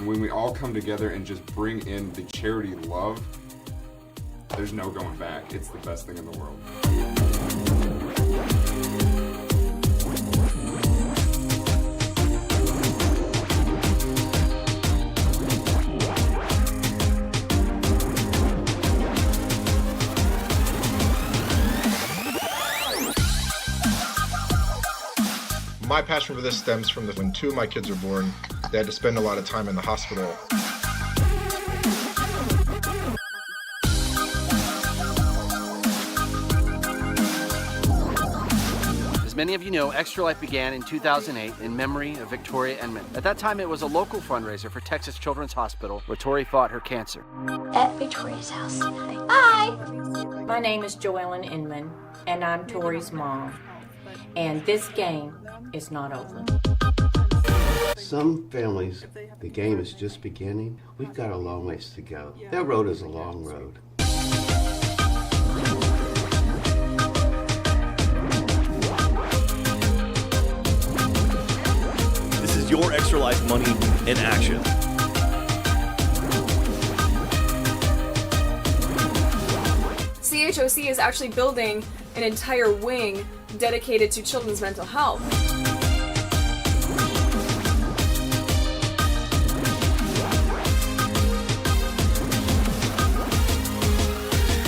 When we all come together and just bring in the charity love, there's no going back. It's the best thing in the world. My passion for this stems from when two of my kids were born, they had to spend a lot of time in the hospital. As many of you know, Extra Life began in 2008 in memory of Victoria Enman. At that time, it was a local fundraiser for Texas Children's Hospital, where Tori fought her cancer. At Victoria's house. Hi! My name is Joellen Inman, and I'm Tori's mom. And this game is not over. Some families, the game is just beginning. We've got a long ways to go. That road is a long road. This is your Extra Life money in action. CHOC is actually building an entire wing dedicated to children's mental health.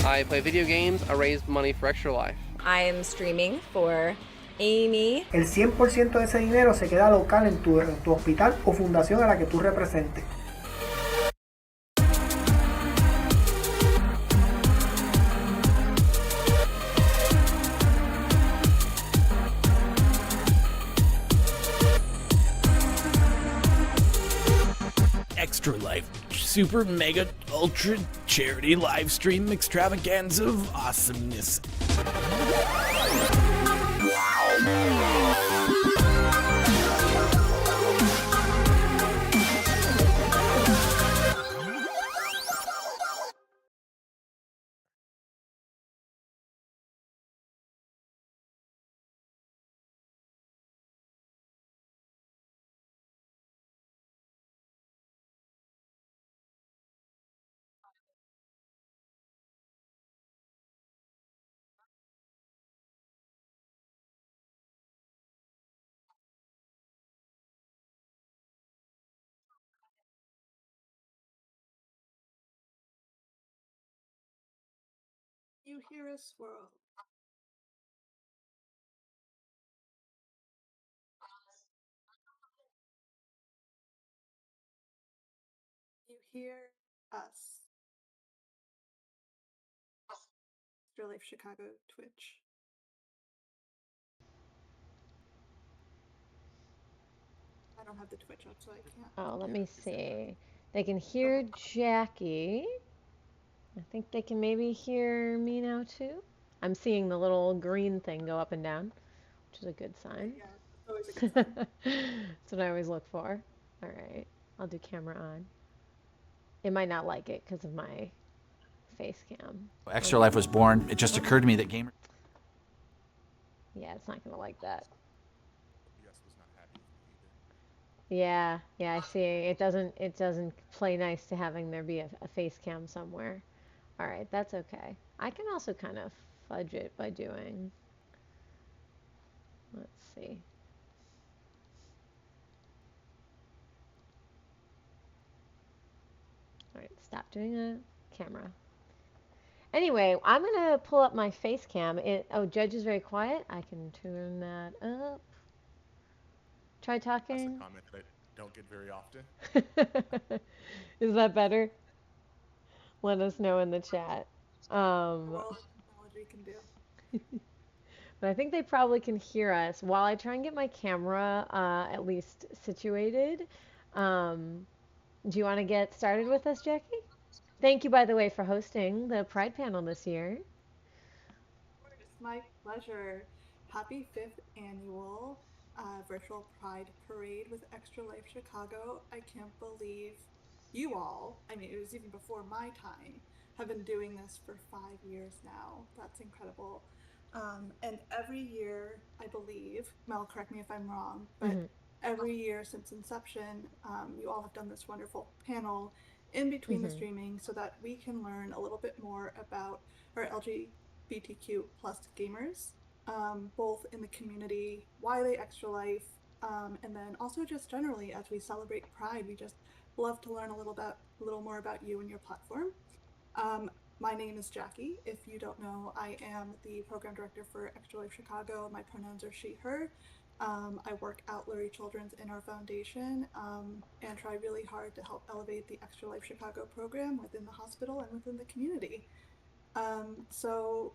I play video games, I raise money for Extra Life. I am streaming for Amy. El 100% de ese dinero se queda local en tu hospital o fundación a la que tú representes. Extra Life Super Mega Ultra Charity Live Stream Extravaganza of Awesomeness. You hear a swirl. You hear us. Extra Life Chicago Twitch. I don't have the Twitch up, so I can't. Oh, let me see. They can hear Jackie. I think they can maybe hear me now too. I'm seeing the little green thing go up and down, which is a good sign. Yeah, it's always a good sign. That's what I always look for. All right, I'll do camera on. It might not like it because of my face cam. Extra Life was born. It just occurred to me that gamers... Yeah, it's not gonna like that. Yeah, I see. It doesn't play nice to having there be a face cam somewhere. All right, that's okay. I can also kind of fudge it by doing, let's see. All right, stop doing a camera. Anyway, I'm gonna pull up my face cam. Oh, Judge is very quiet. I can turn that up. Try talking. That's a comment that I don't get very often. Is that better? Let us know in the chat. Well, technology can do. But I think they probably can hear us. While I try and get my camera at least situated, do you want to get started with us, Jackie? Thank you, by the way, for hosting the Pride panel this year. It's my pleasure. Happy 5th annual virtual Pride Parade with Extra Life Chicago. I can't believe you all, I mean, it was even before my time, have been doing this for 5 years now. That's incredible. And every year, I believe, Mel, correct me if I'm wrong, but every year since inception, you all have done this wonderful panel in between the streaming so that we can learn a little bit more about our LGBTQ plus gamers, both in the community, why they Extra Life, and then also just generally as we celebrate Pride, we just love to learn a little more about you and your platform. My name is Jackie. If you don't know, I am the program director for Extra Life Chicago. My pronouns are she, her. I work at Lurie Children's in our foundation and try really hard to help elevate the Extra Life Chicago program within the hospital and within the community. So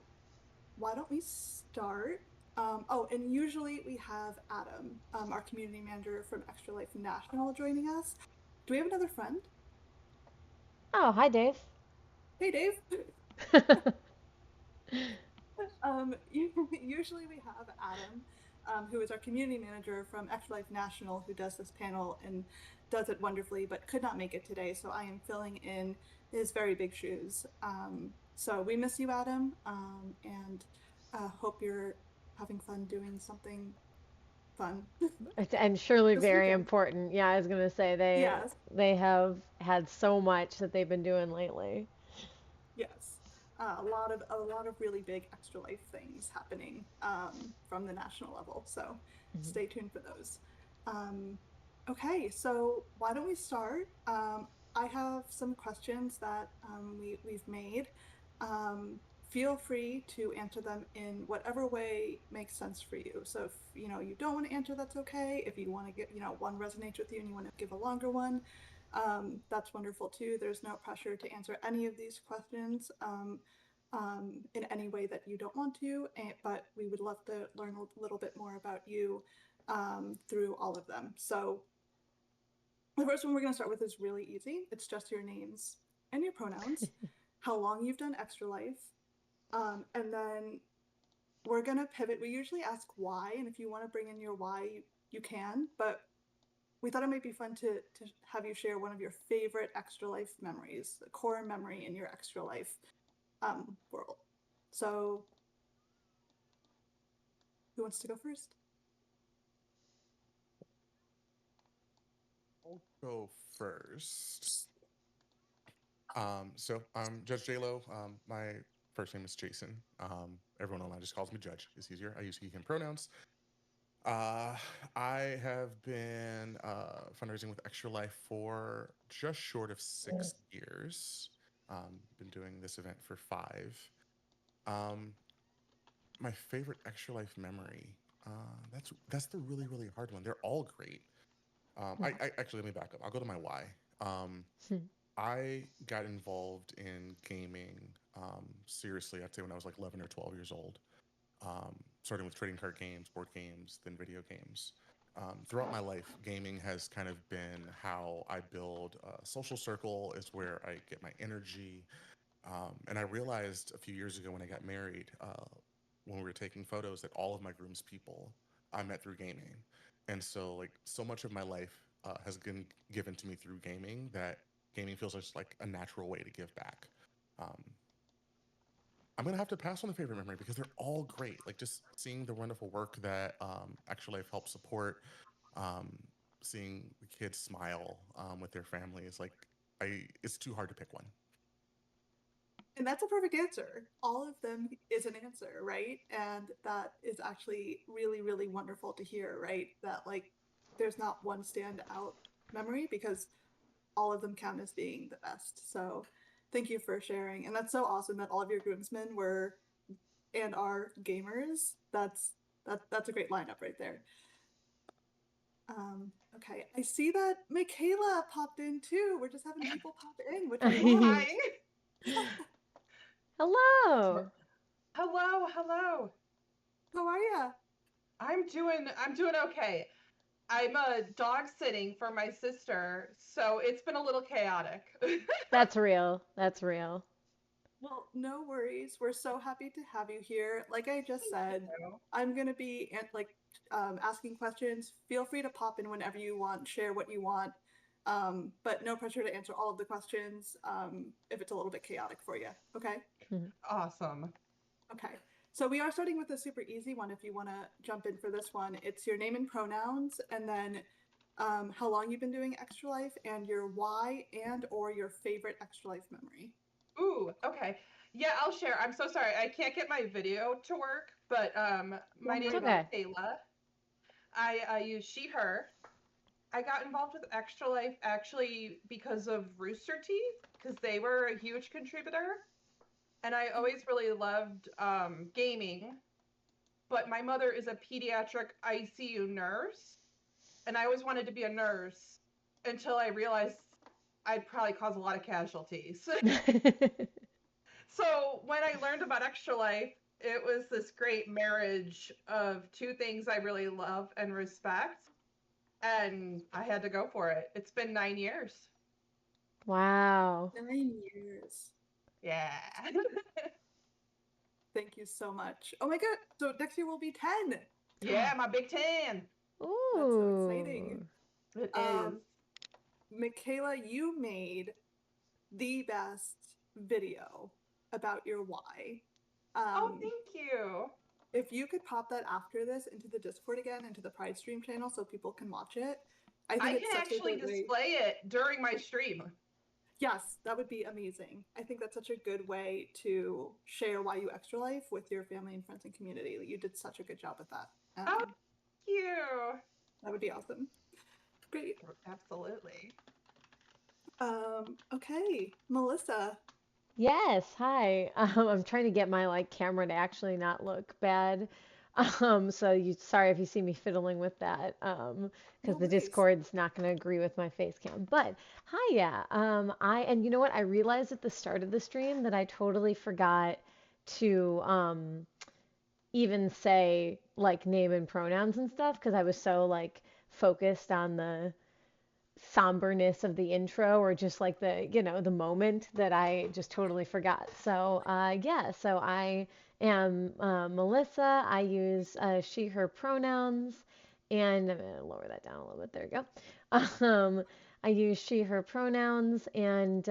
why don't we start? And usually we have Adam, our community manager from Extra Life National, joining us. Do we have another friend? Oh, hi, Dave. Hey, Dave. Usually we have Adam, who is our community manager from Extra Life National, who does this panel and does it wonderfully, but could not make it today. So I am filling in his very big shoes. So we miss you, Adam, and hope you're having fun doing something fun. And surely This very weekend. important. Yeah, I was gonna say Yes. they have had so much that they've been doing lately. Yes. A lot of really big Extra Life things happening from the national level. So stay tuned for those. Okay, so why don't we start? I have some questions that we've made. Feel free to answer them in whatever way makes sense for you. So if you don't want to answer, that's okay. If you want to get one resonates with you and you want to give a longer one, that's wonderful too. There's no pressure to answer any of these questions in any way that you don't want to, but we would love to learn a little bit more about you through all of them. So the first one we're going to start with is really easy. It's just your names and your pronouns, how long you've done Extra Life, and then we're going to pivot. We usually ask why, and if you want to bring in your why, you can, but we thought it might be fun to have you share one of your favorite Extra Life memories, the core memory in your Extra Life world. So who wants to go first? I'll go first. So I'm JudgeJLo. My first name is Jason. Everyone online just calls me Judge. It's easier. I use he, him pronouns. I have been fundraising with Extra Life for just short of 6 years. Been doing this event for 5. My favorite Extra Life memory. That's the really hard one. They're all great. I actually, let me back up. I'll go to my why. I got involved in gaming seriously, I'd say when I was like 11 or 12 years old. Starting with trading card games, board games, then video games. Throughout my life, gaming has kind of been how I build a social circle, is where I get my energy. And I realized a few years ago when I got married, when we were taking photos, that all of my groom's people I met through gaming. And so, like, so much of my life has been given to me through gaming that gaming feels just like a natural way to give back. I'm gonna have to pass on the favorite memory because they're all great. Like, just seeing the wonderful work that Extra Life helps support, seeing the kids smile with their families. Like, it's too hard to pick one. And that's a perfect answer. All of them is an answer, right? And that is actually really wonderful to hear, right? That like there's not one standout memory because all of them count as being the best. So thank you for sharing. And that's so awesome that all of your groomsmen were and are gamers. That's a great lineup right there. Okay, I see that Michaela popped in too. We're just having people pop in, which I love. Hi. Hello. Hello. How are ya? I'm doing okay. I'm dog sitting for my sister, so it's been a little chaotic. That's real. Well, no worries. We're so happy to have you here. Like I just said, I'm gonna be asking questions. Feel free to pop in whenever you want, share what you want, but no pressure to answer all of the questions if it's a little bit chaotic for you. Okay? Awesome. Okay. So we are starting with a super easy one if you want to jump in for this one. It's your name and pronouns, and then how long you've been doing Extra Life, and your why and or your favorite Extra Life memory. Ooh, okay. Yeah, I'll share. I'm so sorry. I can't get my video to work, but my name is Kayla. I use she, her. I got involved with Extra Life actually because of Rooster Teeth, because they were a huge contributor. And I always really loved gaming. But my mother is a pediatric ICU nurse, and I always wanted to be a nurse until I realized I'd probably cause a lot of casualties. So when I learned about Extra Life, it was this great marriage of two things I really love and respect. And I had to go for it. It's been 9 years. Wow. 9 years. Yeah. Thank you so much. Oh my god, so next year will be 10. Yeah, my big 10. Ooh. That's so exciting. It is. Michaela, you made the best video about your why. Oh, thank you. If you could pop that after this into the Discord again, into the Pride Stream channel so people can watch it. I think it's can such actually a good display it during my stream. Yes, that would be amazing. I think that's such a good way to share why you Extra Life with your family and friends and community. You did such a good job with that. Oh, thank you. That would be awesome. Great. Absolutely. Okay, Melissa. Yes, hi. I'm trying to get my camera to actually not look bad. So sorry if you see me fiddling with that, because the Discord's not going to agree with my face cam. But hi, yeah. And you know what? I realized at the start of the stream that I totally forgot to even say name and pronouns and stuff because I was so focused on the somberness of the intro or just the moment that I just totally forgot. So yeah, so I am Melissa. I use she, her pronouns, and I'm gonna lower that down a little bit. There we go. I use she, her pronouns, and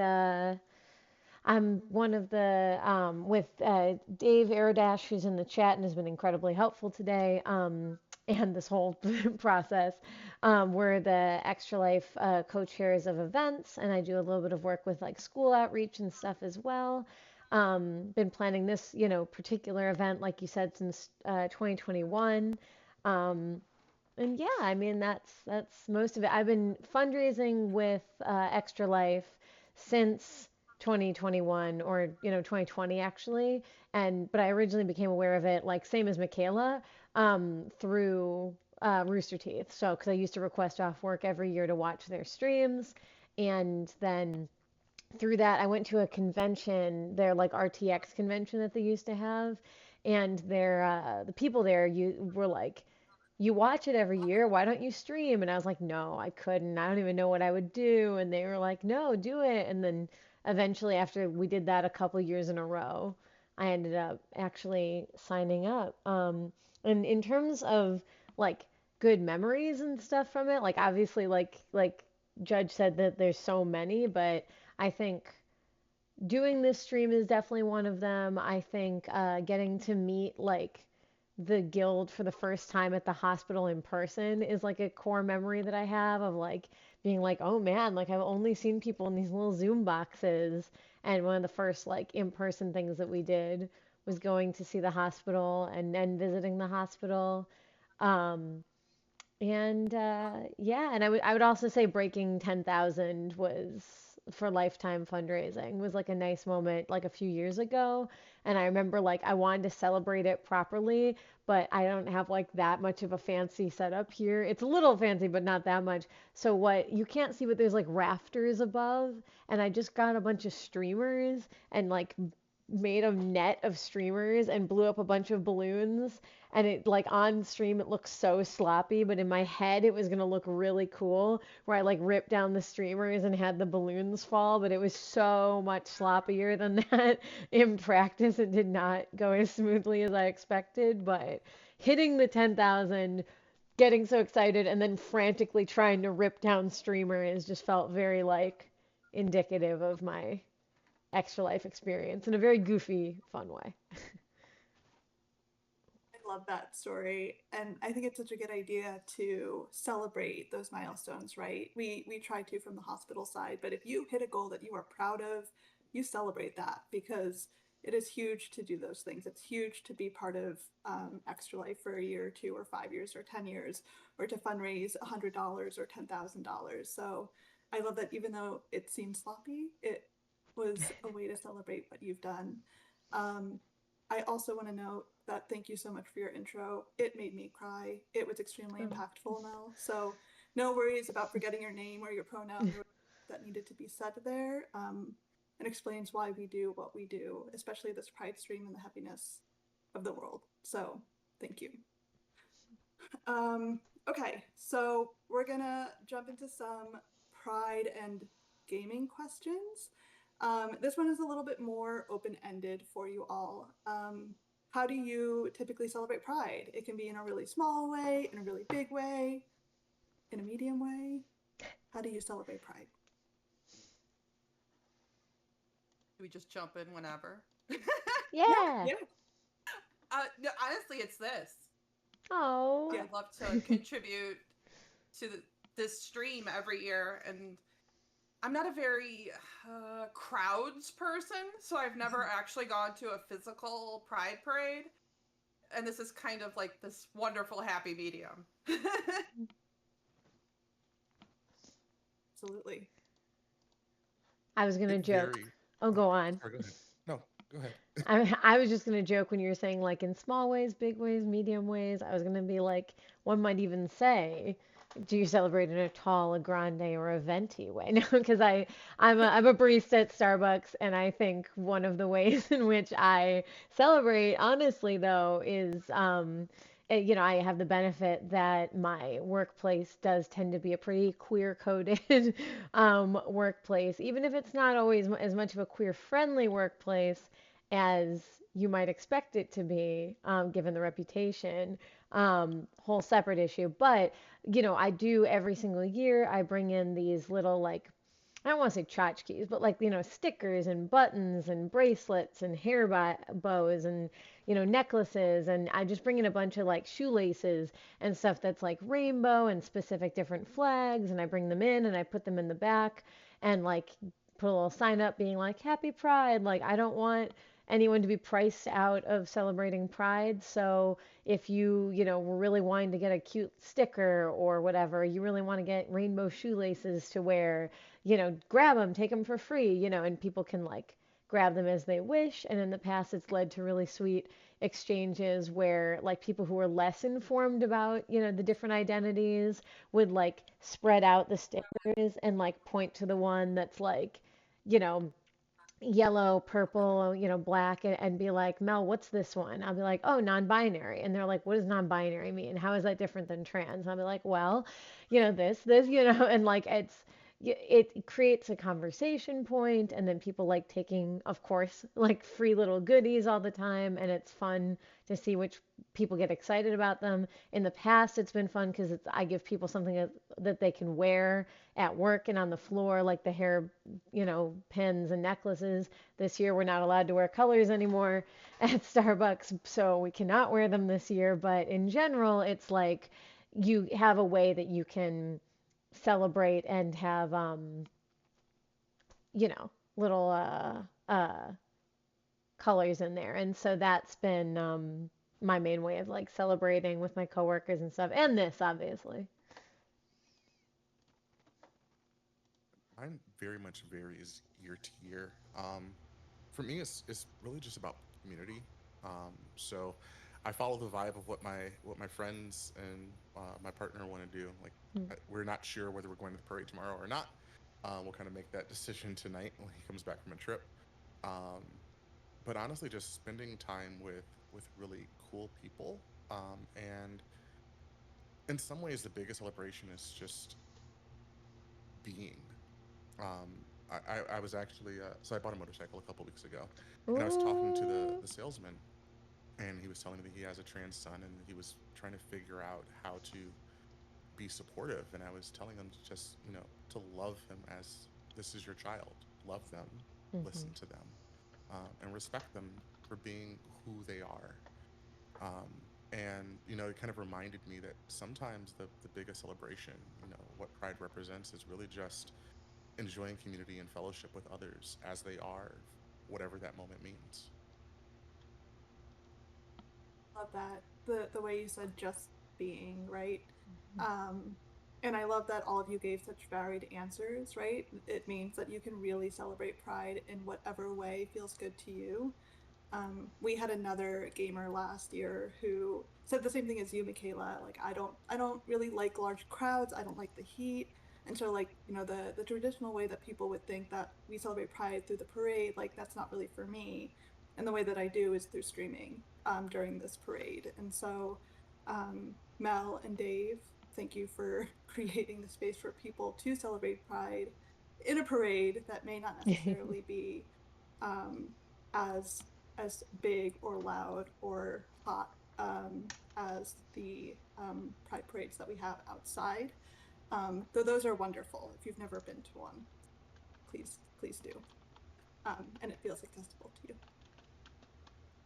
I'm one of the with Dave Aradash, who's in the chat and has been incredibly helpful today. And this whole process. We're the Extra Life co-chairs of events, and I do a little bit of work with school outreach and stuff as well. Been planning this, particular event, like you said, since 2021. And yeah, I mean that's most of it. I've been fundraising with Extra Life since 2021 or 2020 actually, but I originally became aware of it same as Michaela through Rooster Teeth. So because I used to request off work every year to watch their streams, and then through that I went to a convention, their RTX convention that they used to have, and their the people there were like, you watch it every year, why don't you stream? And I was like, no, I couldn't. I don't even know what I would do. And they were like, no, do it. And then eventually, after we did that a couple years in a row, I ended up actually signing up. And in terms of good memories and stuff from it, obviously, Judge said that there's so many, but I think doing this stream is definitely one of them. I think getting to meet the guild for the first time at the hospital in person is a core memory that I have of being oh man, I've only seen people in these little Zoom boxes. And one of the first in-person things that we did was going to see the hospital and then visiting the hospital. Yeah, and I would also say breaking 10,000 was for lifetime fundraising was a nice moment a few years ago, and I remember I wanted to celebrate it properly, but I don't have that much of a fancy setup here. It's a little fancy but not that much. So what you can't see, but there's rafters above, and I just got a bunch of streamers and made a net of streamers and blew up a bunch of balloons, and it on stream it looks so sloppy, but in my head it was going to look really cool where I ripped down the streamers and had the balloons fall, but it was so much sloppier than that. In practice it did not go as smoothly as I expected, but hitting the 10,000, getting so excited, and then frantically trying to rip down streamers just felt very indicative of my Extra Life experience in a very goofy, fun way. I love that story. And I think it's such a good idea to celebrate those milestones, right? We try to from the hospital side, but if you hit a goal that you are proud of, you celebrate that because it is huge to do those things. It's huge to be part of Extra Life for a year or 2 or 5 years or 10 years, or to fundraise $100 or $10,000. So I love that even though it seems sloppy, it was a way to celebrate what you've done. I also want to note that thank you so much for your intro. It made me cry. It was extremely impactful, Mel. So no worries about forgetting your name or your pronoun that needed to be said there. And explains why we do what we do, especially this Pride stream and the happiness of the world. So thank you. Okay, so we're gonna jump into some Pride and gaming questions. This one is a little bit more open-ended for you all. How do you typically celebrate Pride? It can be in a really small way, in a really big way, in a medium way. How do you celebrate Pride? Do we just jump in whenever? Yeah. No, honestly, it's this. Oh. I'd love to contribute to this stream every year, and I'm not a very crowds person, so I've never actually gone to a physical Pride parade, and this is kind of like this wonderful happy medium. Absolutely. I was gonna joke. Oh, go on. Sorry, go ahead. No, go ahead. I was just gonna joke when you were saying like in small ways, big ways, medium ways. I was gonna be like, one might even say, do you celebrate in a tall, a grande, or a venti way? No, because I'm a barista at Starbucks, and I think one of the ways in which I celebrate, honestly though, is you know, I have the benefit that my workplace does tend to be a pretty queer-coded workplace, even if it's not always as much of a queer-friendly workplace as you might expect it to be, given the reputation. Whole separate issue. But, you know, I do every single year, I bring in these little, like, I don't want to say tchotchkes, but like, you know, stickers and buttons and bracelets and hair bows and, you know, necklaces. And I just bring in a bunch of like shoelaces and stuff that's like rainbow and specific different flags. And I bring them in and I put them in the back and like put a little sign up being like, Happy Pride. Like, I don't want anyone to be priced out of celebrating Pride. So if you know, were really wanting to get a cute sticker or whatever, you really want to get rainbow shoelaces to wear, you know, grab them, take them for free, you know, and people can like grab them as they wish. And in the past, it's led to really sweet exchanges where like people who were less informed about, you know, the different identities would like spread out the stickers and like point to the one that's like, you know, yellow, purple, you know, black, and be like, Mel, what's this one? I'll be like, oh, non-binary. And they're like, what does non-binary mean? How is that different than trans? And I'll be like, well, you know, this, you know, and like it creates a conversation point, and then people like taking, of course, like free little goodies all the time, and it's fun to see which people get excited about them. In the past, it's been fun because I give people something that they can wear at work and on the floor, like the hair, you know, pins and necklaces. This year, we're not allowed to wear colors anymore at Starbucks, so we cannot wear them this year. But in general, it's like you have a way that you can celebrate and have, you know, little colors in there. And so that's been my main way of like celebrating with my coworkers and stuff. And this, obviously. Mine very much varies year to year. For me, it's really just about community. So I follow the vibe of what my friends and my partner want to do. Like, we're not sure whether we're going to the parade tomorrow or not. We'll kind of make that decision tonight when he comes back from a trip. But honestly, just spending time with really cool people. And in some ways, the biggest celebration is just being. I was actually so I bought a motorcycle a couple weeks ago, and I was talking to the salesman, and he was telling me that he has a trans son, and he was trying to figure out how to be supportive. And I was telling him to just, you know, to love him as this is your child, love them, listen to them, and respect them for being who they are. And, you know, it kind of reminded me that sometimes the biggest celebration, you know, what Pride represents is really just enjoying community and fellowship with others as they are, whatever that moment means. Love that. The way you said just being, right? And I love that all of you gave such varied answers, right? It means that you can really celebrate Pride in whatever way feels good to you. We had another gamer last year who said the same thing as you, Michaela. Like, I don't really like large crowds. I don't like the heat. And so, like, you know, the traditional way that people would think that we celebrate Pride through the parade, like, that's not really for me. And the way that I do is through streaming during this parade. And so, Mel and Dave, thank you for creating the space for people to celebrate Pride in a parade that may not necessarily be as big or loud or hot as the Pride parades that we have outside. Though those are wonderful. If you've never been to one, please do. And it feels accessible to you.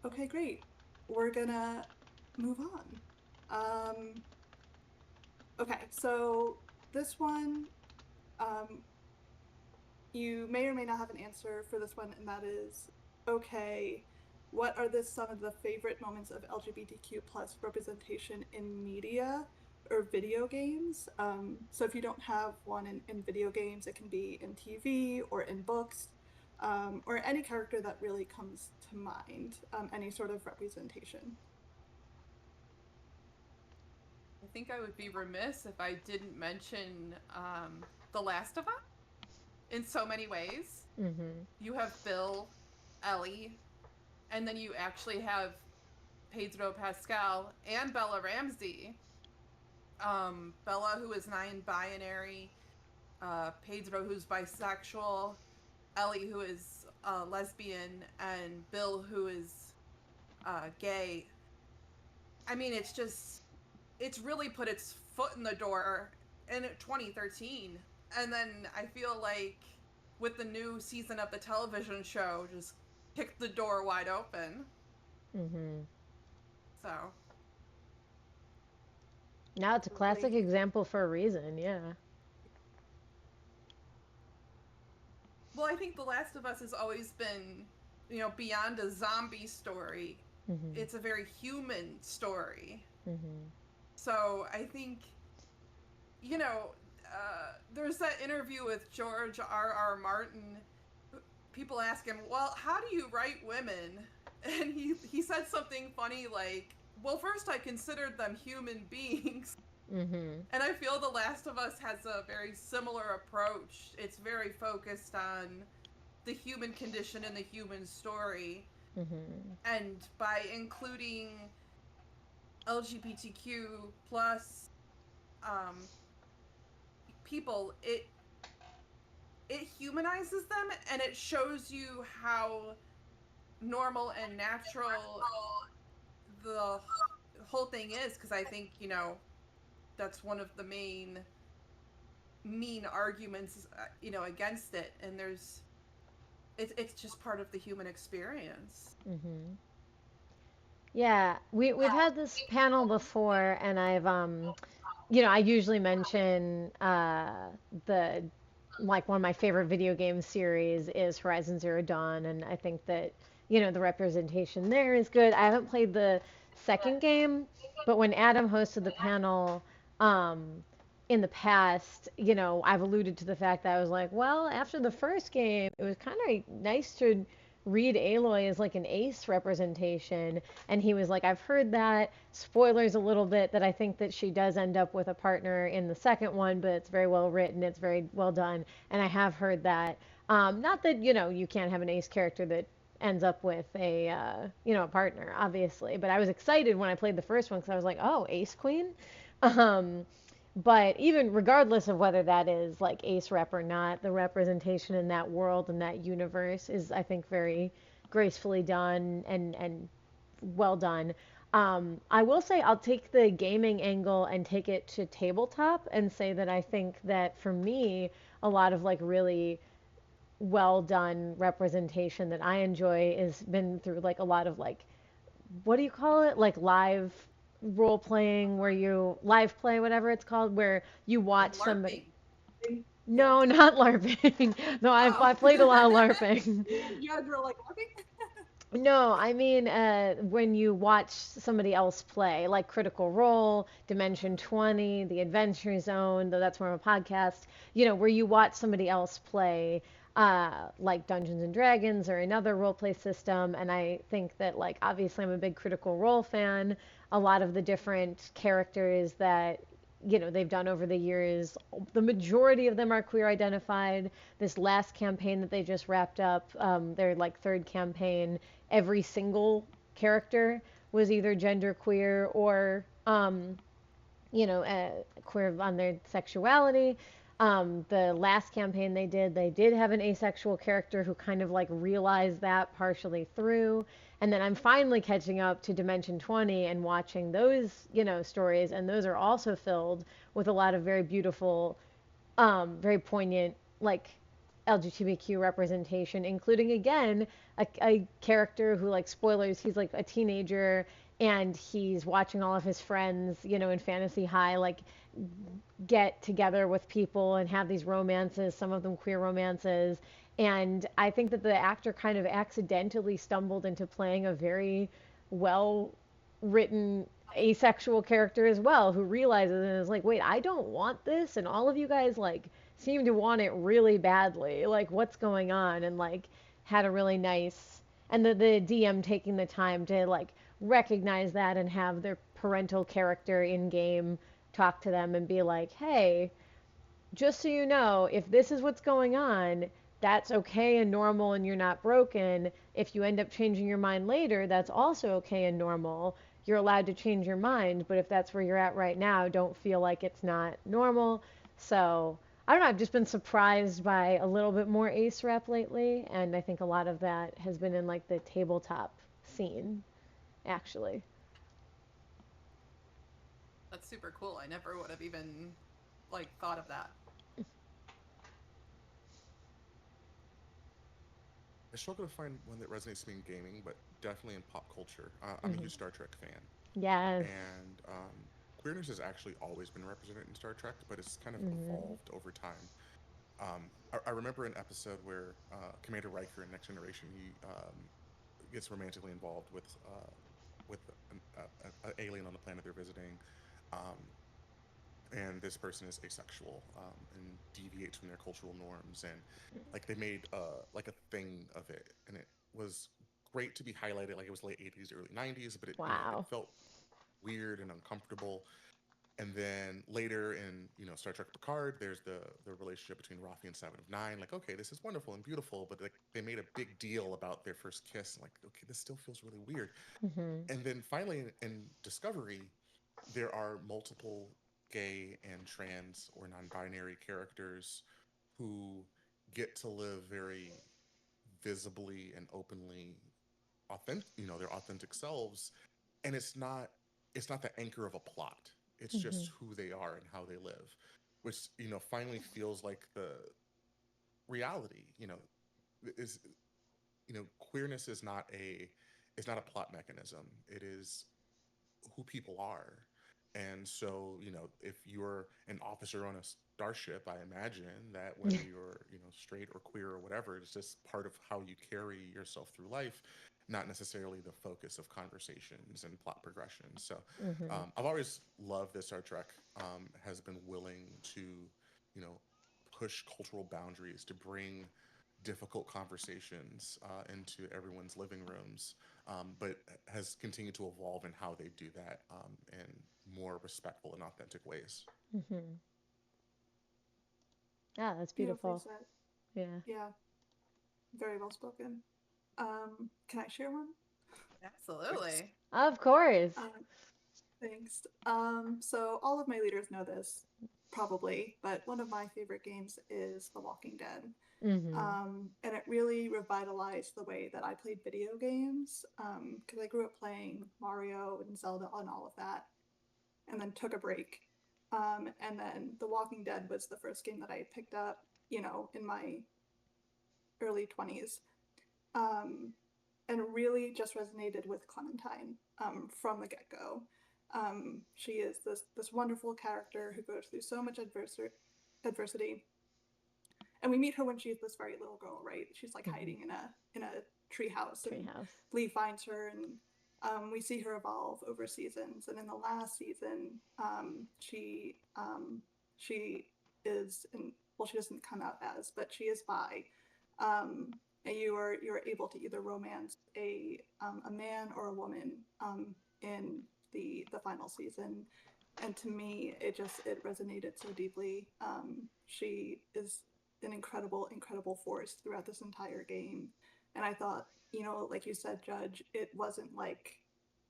Okay, great. We're gonna move on. Okay, so this one, you may or may not have an answer for this one, and that is, okay, what are some of the favorite moments of LGBTQ plus representation in media or video games? So if you don't have one in video games, it can be in TV or in books, or any character that really comes to mind, any sort of representation. I think I would be remiss if I didn't mention The Last of Us in so many ways. You have Bill, Ellie, and then you actually have Pedro Pascal and Bella Ramsey. Bella, who is non-binary, Pedro, who's bisexual, Ellie, who is lesbian, and Bill, who is gay. I mean, it's really put its foot in the door in 2013. And then I feel like with the new season of the television show, just kicked the door wide open. So. Now it's a classic example for a reason, yeah. Well, I think The Last of Us has always been, you know, beyond a zombie story. It's a very human story. So I think, you know, there's that interview with George R.R. Martin. People ask him, well, how do you write women? And he said something funny like, well, first I considered them human beings. And I feel The Last of Us has a very similar approach. It's very focused on the human condition and the human story. And by including LGBTQ plus people, it humanizes them, and it shows you how normal and natural the whole thing is, because I think, you know, that's one of the main arguments, you know, against it, and it's just part of the human experience. Yeah, we've had this panel before, and I've you know, I usually mention the like one of my favorite video game series is Horizon Zero Dawn, and I think that, you know, the representation there is good. I haven't played the second game, but when Adam hosted the panel in the past, you know, I've alluded to the fact that I was like, well, after the first game, it was kind of nice to read Aloy as like an ace representation, and he was like, I've heard that, spoilers a little bit, that I think that she does end up with a partner in the second one, but it's very well written, it's very well done, and I have heard that. Not that, you know, you can't have an ace character that ends up with a you know, a partner, obviously, but I was excited when I played the first one because I was like, oh, ace queen. But even regardless of whether that is like ace rep or not, the representation in that world and that universe is, I think, very gracefully done and well done. I will say I'll take the gaming angle and take it to tabletop and say that I think that for me, a lot of like really well done representation that I enjoy has been through like a lot of like, what do you call it? Like live role playing where you live play, whatever it's called, where you watch somebody. No, not LARPing. No, I played a lot of LARPing. Judge, we're like LARPing? No, I mean when you watch somebody else play, like Critical Role, Dimension 20, The Adventure Zone, though that's more of a podcast, where you watch somebody else play, like Dungeons and Dragons or another role play system. And I think that, like, obviously I'm a big Critical Role fan. A lot of the different characters that they've done over the years, the majority of them are queer identified. This last campaign that they just wrapped up, their like third campaign, every single character was either gender queer or queer on their sexuality. The last campaign they did have an asexual character who kind of like realized that partially through. And then I'm finally catching up to Dimension 20 and watching those, stories. And those are also filled with a lot of very beautiful, very poignant, like LGBTQ representation, including again a character who, like, spoilers, he's like a teenager and he's watching all of his friends, in Fantasy High, like get together with people and have these romances, some of them queer romances. And I think that the actor kind of accidentally stumbled into playing a very well written asexual character as well, who realizes and is like, wait, I don't want this, and all of you guys like seem to want it really badly. Like, what's going on? And like had a really nice, and the DM taking the time to like recognize that and have their parental character in game talk to them and be like, hey, just so you know, if this is what's going on, that's okay and normal and you're not broken. If you end up changing your mind later, that's also okay and normal. You're allowed to change your mind, but if that's where you're at right now, don't feel like it's not normal. So, I don't know, I've just been surprised by a little bit more ace rep lately, and I think a lot of that has been in like the tabletop scene, actually. That's super cool. I never would have even like thought of that. I struggle to find one that resonates with me in gaming, but definitely in pop culture. I'm a huge Star Trek fan. Yes. And queerness has actually always been represented in Star Trek, but it's kind of evolved over time. I remember an episode where Commander Riker in Next Generation, he gets romantically involved with an alien on the planet they're visiting. And this person is asexual and deviates from their cultural norms, and like they made like a thing of it, and it was great to be highlighted. Like, it was late 80s, early 90s, but it felt weird and uncomfortable. And then later in Star Trek Picard, there's the relationship between Rafi and Seven of Nine. Like, okay, this is wonderful and beautiful, but like they made a big deal about their first kiss. Like, okay, this still feels really weird. And then finally in Discovery, there are multiple gay and trans or non-binary characters who get to live very visibly and openly authentic, their authentic selves, and it's not the anchor of a plot. It's just who they are and how they live, which finally feels like the reality. Is queerness is not a plot mechanism. It is who people are. And so, if you're an officer on a starship, I imagine that whether you're, straight or queer or whatever, it's just part of how you carry yourself through life, not necessarily the focus of conversations and plot progression. So I've always loved that Star Trek has been willing to, push cultural boundaries, to bring difficult conversations into everyone's living rooms, but has continued to evolve in how they do that in more respectful and authentic ways. Yeah, that's beautiful. Yeah. Yeah. Very well spoken. Can I share one? Absolutely. Of course. Thanks. So all of my leaders know this, probably, but one of my favorite games is The Walking Dead. And it really revitalized the way that I played video games, because I grew up playing Mario and Zelda and all of that, and then took a break. And then The Walking Dead was the first game that I picked up, in my early 20s, and really just resonated with Clementine from the get-go. She is this wonderful character who goes through so much adversity. And we meet her when she's this very little girl, right? She's like hiding in a treehouse, and Lee finds her, and we see her evolve over seasons. And in the last season, she is she doesn't come out as, but she is bi. And you're able to either romance a man or a woman in the final season. And to me, it resonated so deeply. She is an incredible force throughout this entire game. And I thought, like you said, Judge, it wasn't like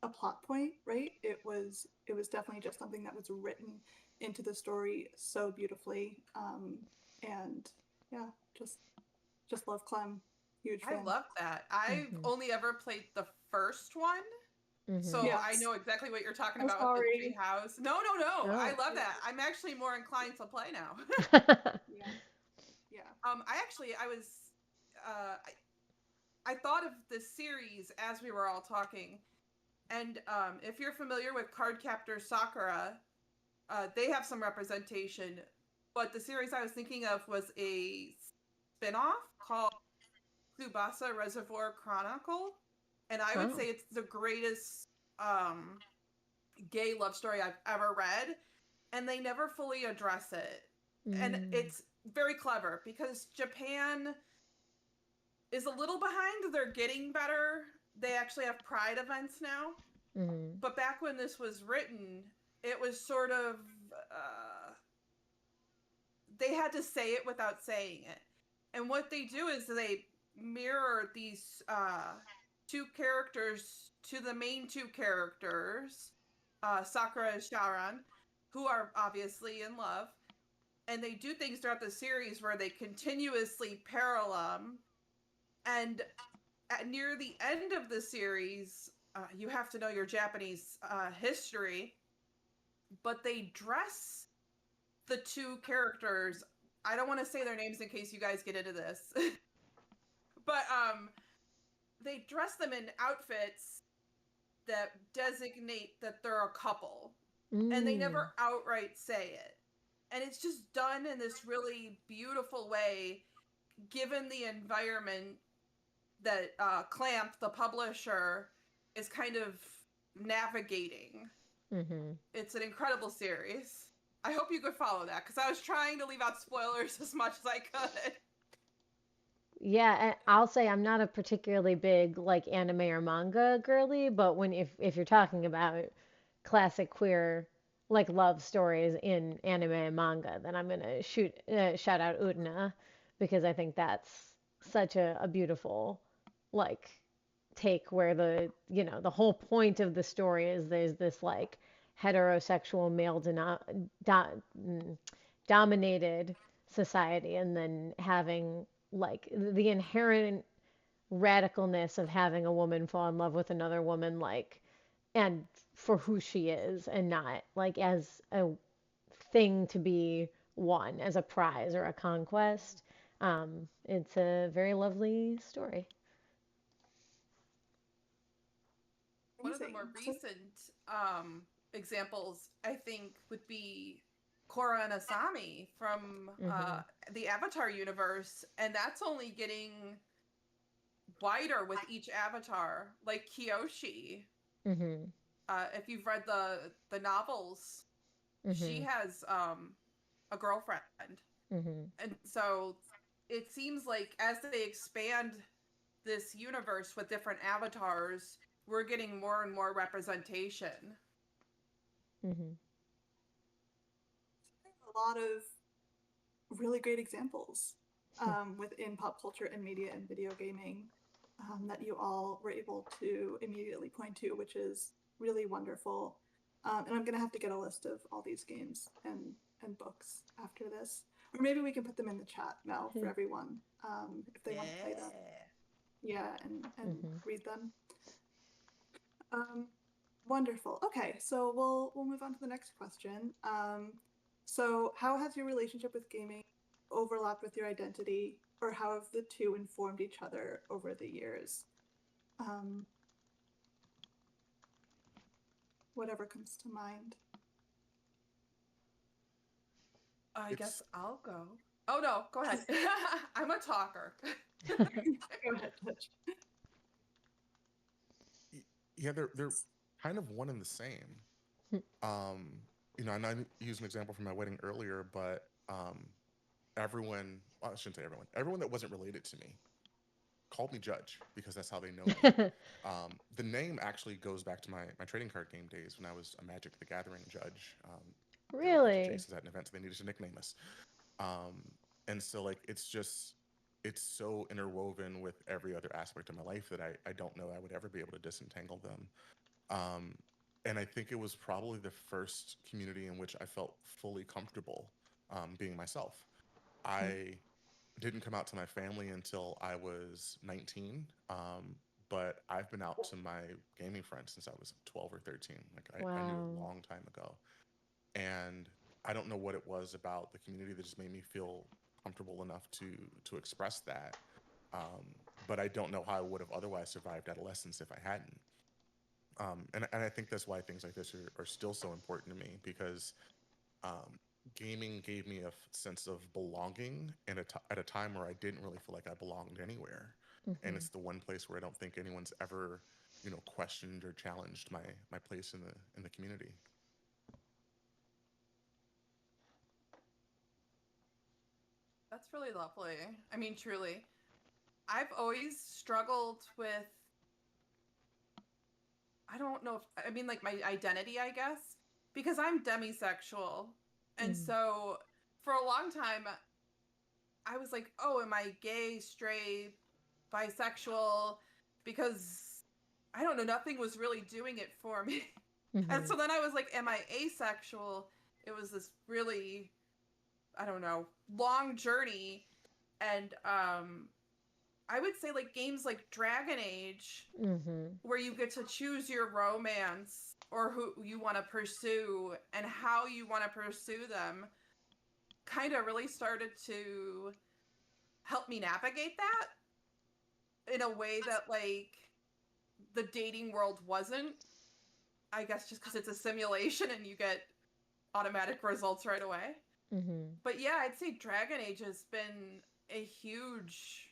a plot point, right? It was definitely just something that was written into the story so beautifully. And yeah, just love Clem. Huge fan. I love that. I've only ever played the first one. So Yes. I know exactly what you're talking I'm about sorry. with the tree house. No. Oh. I love that. I'm actually more inclined to play now. Yeah. I thought of this series as we were all talking. And if you're familiar with Cardcaptor Sakura, they have some representation. But the series I was thinking of was a spin-off called Tsubasa Reservoir Chronicle. And I would say it's the greatest gay love story I've ever read. And they never fully address it. And it's very clever because Japan is a little behind. They're getting better. They actually have pride events now. But back when this was written, it was sort of they had to say it without saying it. And what they do is they mirror these two characters to the main two characters, Sakura and Sharan, who are obviously in love. And they do things throughout the series where they continuously parallel them. And near the end of the series, you have to know your Japanese history, but they dress the two characters. I don't want to say their names in case you guys get into this. But they dress them in outfits that designate that they're a couple. And they never outright say it. And it's just done in this really beautiful way, given the environment that Clamp, the publisher, is kind of navigating. It's an incredible series. I hope you could follow that, because I was trying to leave out spoilers as much as I could. Yeah, and I'll say I'm not a particularly big like anime or manga girly, but if you're talking about classic queer like love stories in anime and manga, then I'm gonna shout out Utena, because I think that's such a beautiful like take where the whole point of the story is there's this like heterosexual male dominated society, and then having like the inherent radicalness of having a woman fall in love with another woman, like, and for who she is, and not like as a thing to be won, as a prize or a conquest. It's a very lovely story. One of the more recent examples, I think, would be Korra and Asami from the Avatar universe, and that's only getting wider with each avatar, like Kyoshi. If you've read the novels, she has a girlfriend. And so it seems like as they expand this universe with different avatars, we're getting more and more representation. A lot of really great examples within pop culture and media and video gaming that you all were able to immediately point to, which is really wonderful. And I'm going to have to get a list of all these games and books after this. Or maybe we can put them in the chat, Mel, for everyone, if they want to play them. Yeah, and read them. Wonderful. Okay, so we'll move on to the next question. So how has your relationship with gaming overlapped with your identity, or how have the two informed each other over the years? whatever comes to mind. I guess I'll go. Oh no, go ahead. I'm a talker. Go ahead, Judge. Yeah, they're kind of one and the same. You know, and I used an example from my wedding earlier, but everyone, well, I shouldn't say everyone that wasn't related to me called me Judge because that's how they know me. The name actually goes back to my trading card game days when I was a Magic the Gathering judge. Really? Chases at an event, so they needed to nickname us. And so like it's so interwoven with every other aspect of my life that I don't know I would ever be able to disentangle them. And I think it was probably the first community in which I felt fully comfortable being myself. I didn't come out to my family until I was 19, but I've been out to my gaming friends since I was 12 or 13. Like I knew a long time ago. And I don't know what it was about the community that just made me feel comfortable enough to express that. But I don't know how I would have otherwise survived adolescence if I hadn't. And I think that's why things like this are still so important to me, because gaming gave me a sense of belonging at a time where I didn't really feel like I belonged anywhere. And it's the one place where I don't think anyone's ever, you know, questioned or challenged my place in the community. That's really lovely. I mean, truly. I've always struggled with, I don't know if, I mean, like my identity, I guess, because I'm demisexual. And so for a long time, I was like, oh, am I gay, straight, bisexual? Because I don't know, nothing was really doing it for me. And so then I was like, am I asexual? It was this really, I don't know, long journey. And I would say like games like Dragon Age, where you get to choose your romance or who you want to pursue and how you want to pursue them, kind of really started to help me navigate that in a way that like the dating world wasn't. I guess just because it's a simulation and you get automatic results right away. But yeah, I'd say Dragon Age has been a huge,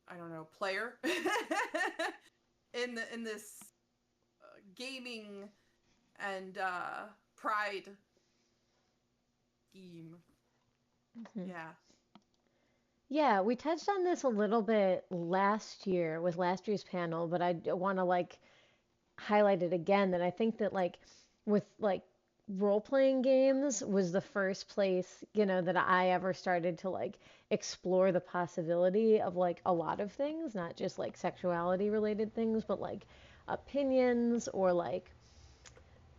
I don't know, player in this gaming and pride scheme. Yeah. Yeah, we touched on this a little bit last year with last year's panel, but I want to like highlight it again, that I think that like with like role-playing games was the first place, you know, that I ever started to like explore the possibility of like a lot of things, not just like sexuality related things, but like opinions or like,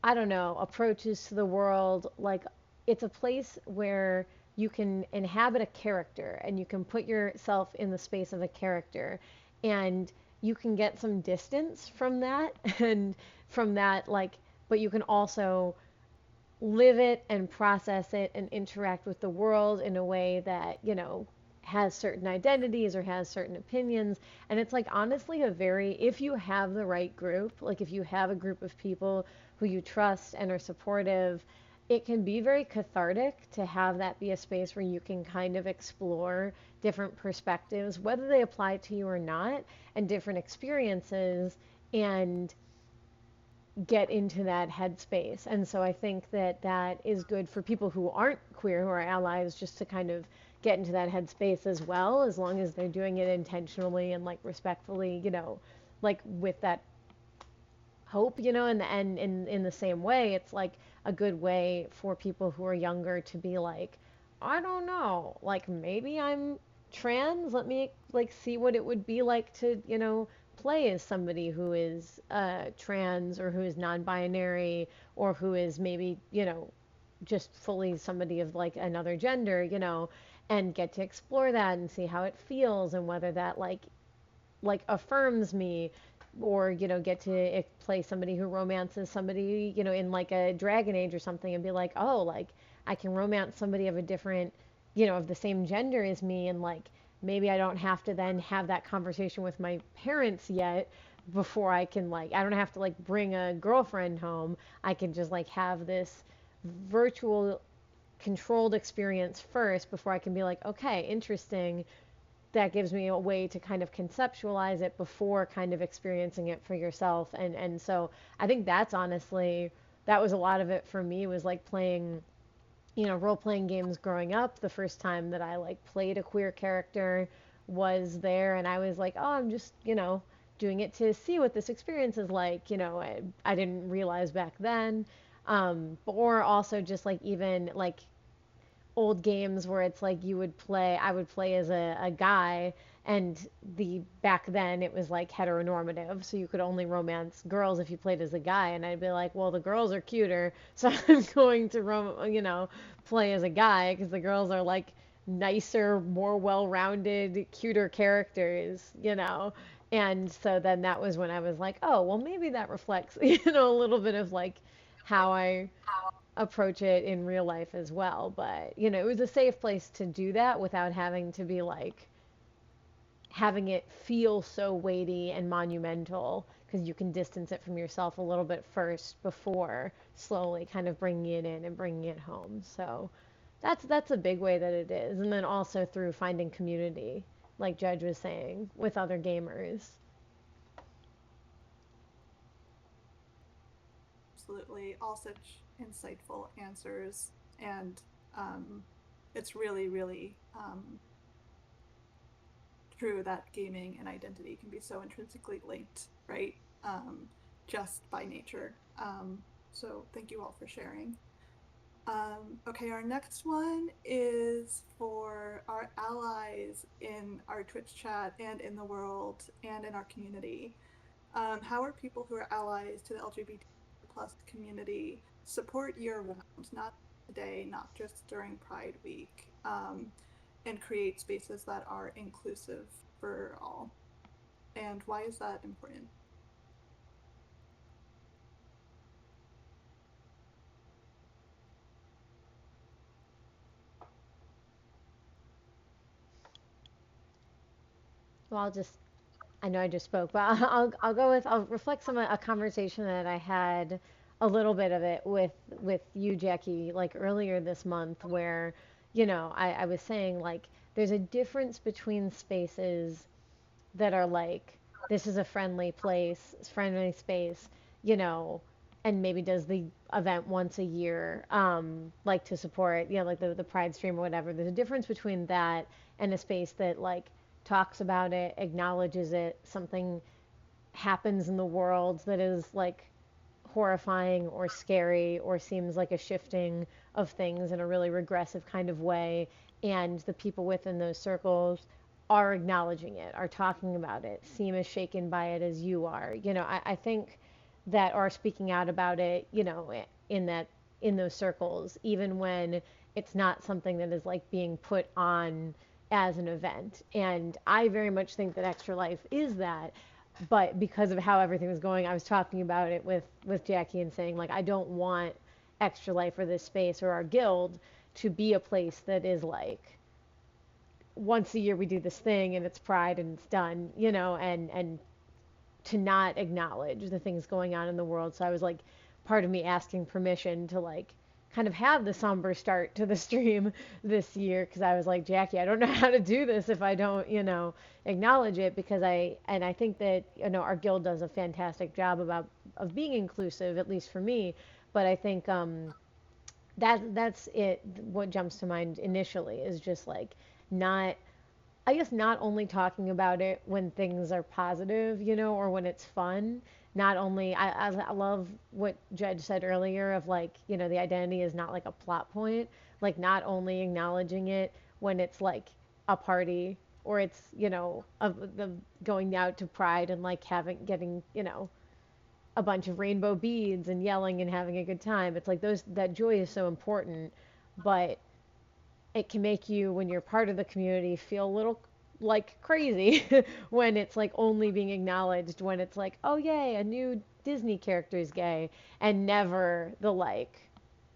I don't know, approaches to the world. Like it's a place where you can inhabit a character and you can put yourself in the space of a character, and you can get some distance from that and from that like, but you can also live it and process it and interact with the world in a way that, you know, has certain identities or has certain opinions. And it's like honestly a very, if you have the right group, like if you have a group of people who you trust and are supportive, it can be very cathartic to have that be a space where you can kind of explore different perspectives, whether they apply to you or not, and different experiences, and get into that headspace. And so I think that that is good for people who aren't queer, who are allies, just to kind of get into that headspace as well, as long as they're doing it intentionally and like respectfully, you know, like with that hope, you know, and in the same way, it's like a good way for people who are younger to be like, I don't know, like maybe I'm trans, let me like see what it would be like to, you know, play as somebody who is trans or who is non-binary or who is maybe, you know, just fully somebody of like another gender, you know, and get to explore that and see how it feels and whether that like affirms me, or you know, get to play somebody who romances somebody, you know, in like a Dragon Age or something, and be like, oh, like I can romance somebody of a different, you know, of the same gender as me, and like maybe I don't have to then have that conversation with my parents yet, before I can like, I don't have to like bring a girlfriend home. I can just like have this virtual controlled experience first before I can be like, okay, interesting. That gives me a way to kind of conceptualize it before kind of experiencing it for yourself. And so I think that's honestly, that was a lot of it for me, was like playing, you know, role playing games growing up. The first time that I like played a queer character was there, and I was like, oh, I'm just, you know, doing it to see what this experience is like. You know, I didn't realize back then. Or also just like even like old games where it's like you would play, I would play as a guy, and the back then it was like heteronormative, so you could only romance girls if you played as a guy, and I'd be like, well, the girls are cuter, so I'm going to you know, play as a guy because the girls are like nicer, more well-rounded, cuter characters, you know. And so then that was when I was like, oh, well, maybe that reflects, you know, a little bit of like how I approach it in real life as well. But, you know, it was a safe place to do that without having to be like, having it feel so weighty and monumental, because you can distance it from yourself a little bit first before slowly kind of bringing it in and bringing it home. So that's a big way that it is. And then also through finding community, like Judge was saying, with other gamers. Absolutely, all such insightful answers, and it's really, really true that gaming and identity can be so intrinsically linked, right? Just by nature. So thank you all for sharing. Okay, our next one is for our allies in our Twitch chat and in the world and in our community. How are people who are allies to the LGBT plus community support year-round, not today, not just during Pride Week, and create spaces that are inclusive for all? And why is that important? Well, I know I just spoke, but I'll reflect a conversation that I had, a little bit of it with you, Jackie, like earlier this month, where, you know, I was saying like there's a difference between spaces that are like, this is a friendly place, friendly space, you know, and maybe does the event once a year, like to support, you know, like the Pride stream or whatever. There's a difference between that and a space that like talks about it, acknowledges it, something happens in the world that is like horrifying or scary or seems like a shifting of things in a really regressive kind of way, and the people within those circles are acknowledging it, are talking about it, seem as shaken by it as you are. You know, I think that are speaking out about it, you know, in those circles, even when it's not something that is like being put on as an event. And I very much think that Extra Life is that. But because of how everything was going, I was talking about it with Jackie and saying, like, I don't want Extra Life or this space or our guild to be a place that is like, once a year we do this thing and it's Pride and it's done, you know, and to not acknowledge the things going on in the world. So I was like, part of me asking permission to like kind of have the somber start to the stream this year, because I was like, Jackie, I don't know how to do this if I don't, you know, acknowledge it, because I think that, you know, our guild does a fantastic job of being inclusive, at least for me. But I think that's it. What jumps to mind initially is just like, not, I guess, not only talking about it when things are positive, you know, or when it's fun. Not only, I love what Judge said earlier of like, you know, the identity is not like a plot point. Like, not only acknowledging it when it's like a party, or it's, you know, the going out to Pride and like getting, you know, a bunch of rainbow beads and yelling and having a good time. It's like that joy is so important, but it can make you, when you're part of the community, feel a little like crazy when it's like only being acknowledged when it's like, oh yay, a new Disney character is gay, and never the like,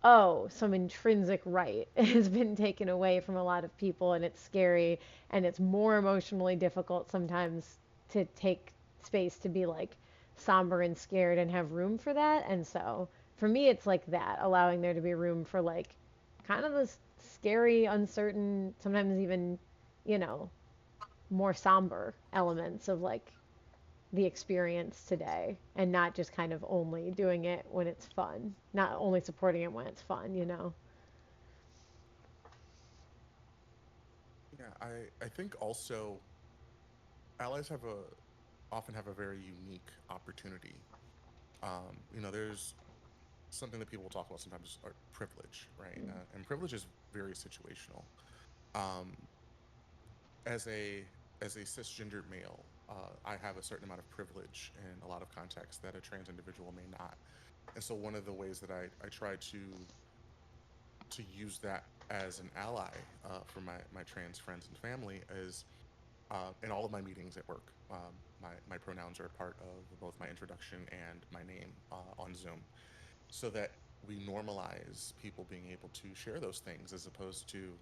oh, some intrinsic right has been taken away from a lot of people, and it's scary, and it's more emotionally difficult sometimes to take space to be like somber and scared and have room for that. And so for me, it's like that, allowing there to be room for like kind of this scary, uncertain, sometimes even, you know, more somber elements of like the experience today, and not just kind of only doing it when it's fun, not only supporting it when it's fun, you know? Yeah, I think also allies often have a very unique opportunity. There's something that people talk about sometimes are privilege, right? And privilege is very situational. Um, as a cisgendered male, I have a certain amount of privilege in a lot of contexts that a trans individual may not. And so one of the ways that I try to use that as an ally for my trans friends and family is in all of my meetings at work. My pronouns are a part of both my introduction and my name on Zoom, so that we normalize people being able to share those things, as opposed to,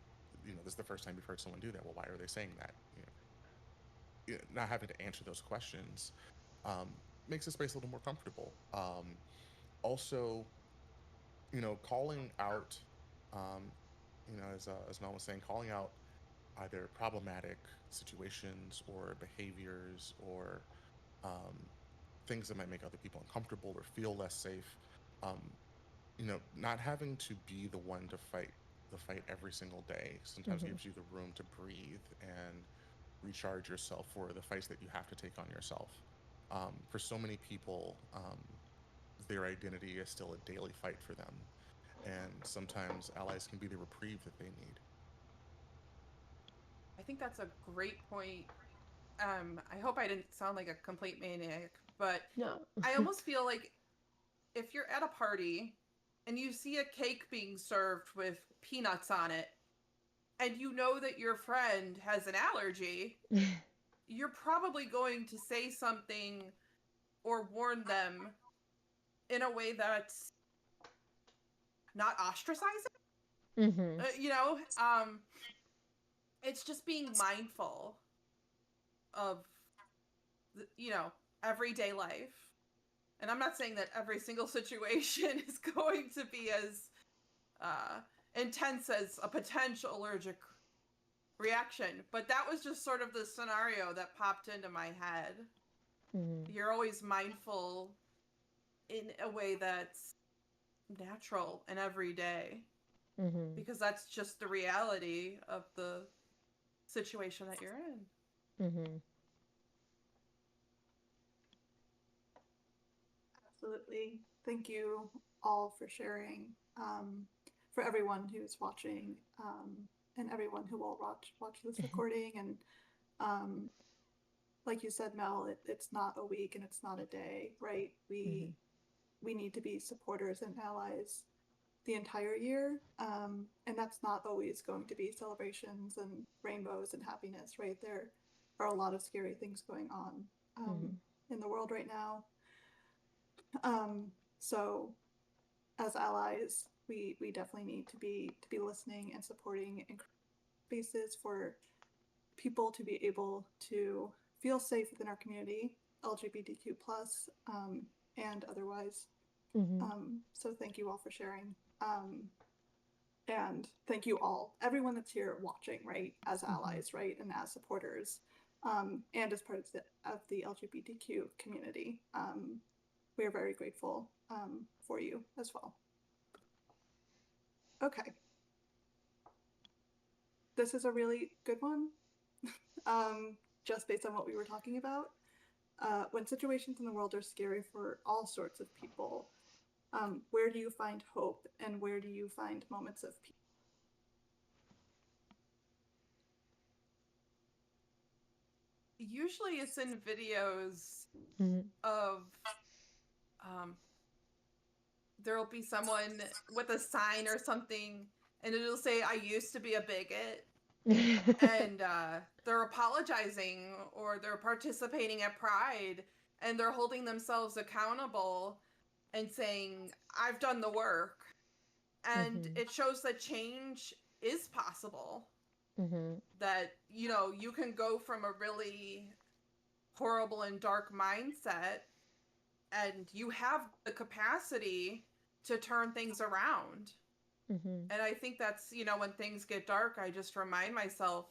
this is the first time you've heard someone do that. Well, why are they saying that? Not having to answer those questions um, makes the space a little more comfortable. Also, calling out, um, as Mel was saying, calling out either problematic situations or behaviors or um, things that might make other people uncomfortable or feel less safe. Um, not having to be the one to fight the fight every single day sometimes gives you the room to breathe and recharge yourself for the fights that you have to take on yourself. For so many people, their identity is still a daily fight for them, and sometimes allies can be the reprieve that they need. I think that's a great point. I hope I didn't sound like a complete maniac, but No. I almost feel like if you're at a party and you see a cake being served with peanuts on it, and you know that your friend has an allergy, you're probably going to say something or warn them in a way that's not ostracizing. It's just being mindful of, everyday life. And I'm not saying that every single situation is going to be as intense as a potential allergic reaction, but that was just sort of the scenario that popped into my head. You're always mindful in a way that's natural and everyday, because that's just the reality of the situation that you're in. Absolutely. Thank you all for sharing. For everyone who's watching, and everyone who will watch this recording, and like you said, Mel, it's not a week and it's not a day, right? We need to be supporters and allies the entire year, and that's not always going to be celebrations and rainbows and happiness, right? There are a lot of scary things going on in the world right now. So as allies, we definitely need to be listening and supporting spaces for people to be able to feel safe within our community, LGBTQ plus, and otherwise. So thank you all for sharing. And thank you all, everyone that's here watching, right, as allies, right, and as supporters, and as part of the LGBTQ community. We are very grateful for you as well. Okay. This is a really good one, just based on what we were talking about. When situations in the world are scary for all sorts of people, where do you find hope, and where do you find moments of peace? Usually it's in videos of there'll be someone with a sign or something, and it'll say, "I used to be a bigot," and they're apologizing, or they're participating at Pride, and they're holding themselves accountable and saying, "I've done the work," and it shows that change is possible. That you can go from a really horrible and dark mindset, and you have the capacity to turn things around. And I think that's, you know, when things get dark, I just remind myself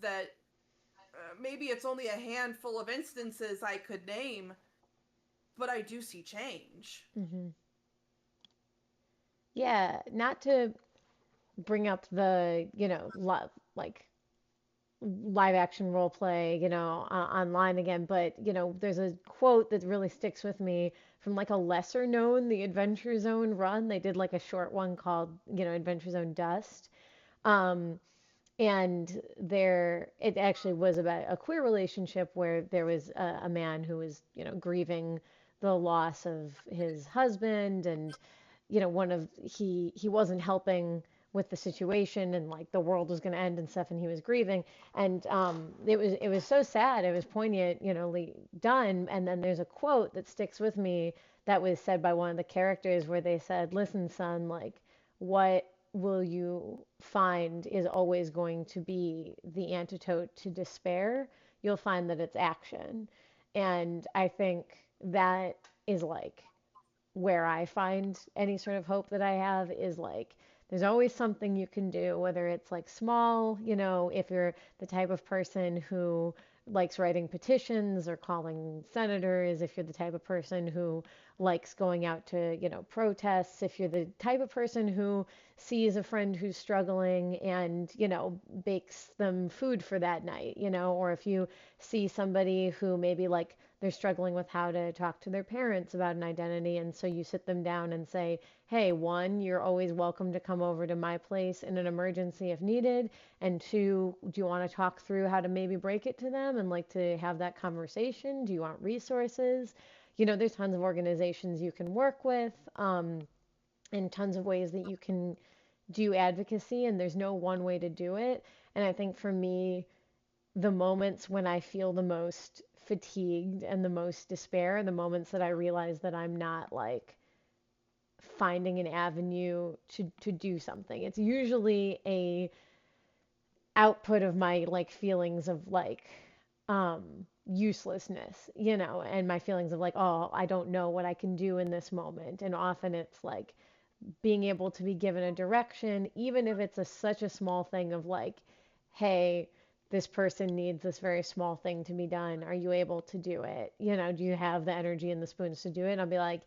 that maybe it's only a handful of instances I could name, but I do see change. Yeah, not to bring up the, you know, like live action role play, you know, online again, but you know, there's a quote that really sticks with me from like a lesser known The Adventure Zone run. They did like a short one called, you know, Adventure Zone Dust. And it actually was about a queer relationship where there was a man who was, you know, grieving the loss of his husband, and you know, he wasn't helping with the situation, and like the world was going to end and stuff, and he was grieving, and it was so sad, it was poignant, you know, done. And then there's a quote that sticks with me that was said by one of the characters where they said, "Listen, son, like what will you find is always going to be the antidote to despair. You'll find that it's action." And I think that is like where I find any sort of hope that I have, is like there's always something you can do, whether it's like small, you know, if you're the type of person who likes writing petitions or calling senators, if you're the type of person who likes going out to, you know, protests, if you're the type of person who sees a friend who's struggling and, you know, bakes them food for that night, you know, or if you see somebody who maybe like they're struggling with how to talk to their parents about an identity, and so you sit them down and say, hey, one, you're always welcome to come over to my place in an emergency if needed, and two, do you want to talk through how to maybe break it to them and like to have that conversation? Do you want resources? You know, there's tons of organizations you can work with, and tons of ways that you can do advocacy, and there's no one way to do it. And I think for me, the moments when I feel the most fatigued and the most despair are the moments that I realize that I'm not like finding an avenue to do something. It's usually a output of my like feelings of like uselessness, you know, and my feelings of like, oh, I don't know what I can do in this moment. And often it's like being able to be given a direction, even if it's such a small thing of like, hey, this person needs this very small thing to be done. Are you able to do it? You know, do you have the energy and the spoons to do it? And I'll be like,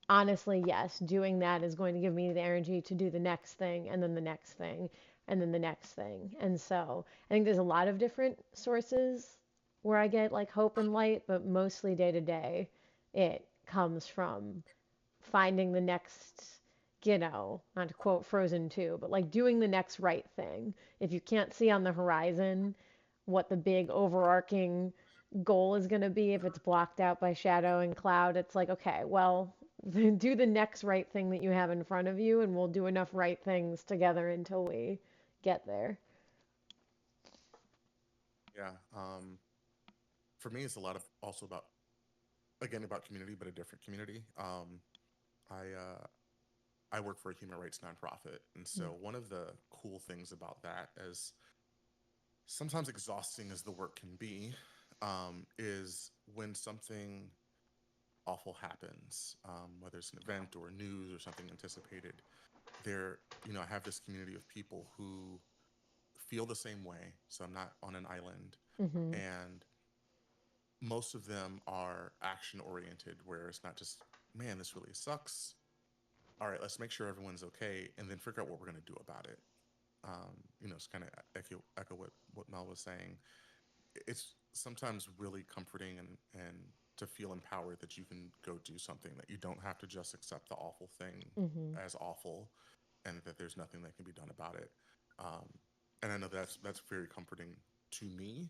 honestly, yes, doing that is going to give me the energy to do the next thing, and then the next thing, and then the next thing. And so I think there's a lot of different sources where I get like hope and light, but mostly day to day, it comes from finding the next, you know, not to quote Frozen 2, but like doing the next right thing. If you can't see on the horizon what the big overarching goal is going to be, if it's blocked out by shadow and cloud, it's like, okay, well, do the next right thing that you have in front of you, and we'll do enough right things together until we get there. Yeah. For me, it's a lot of also about, again, about community, but a different community. I work for a human rights nonprofit, and so one of the cool things about that, as sometimes exhausting as the work can be, is when something awful happens, whether it's an event or news or something anticipated. You know, I have this community of people who feel the same way, so I'm not on an island, and most of them are action oriented, where it's not just, man, this really sucks. All right, let's make sure everyone's okay, and then figure out what we're going to do about it. You know, it's kind of echo what Mel was saying. It's sometimes really comforting and to feel empowered that you can go do something, that you don't have to just accept the awful thing as awful, and that there's nothing that can be done about it. And I know that's very comforting to me.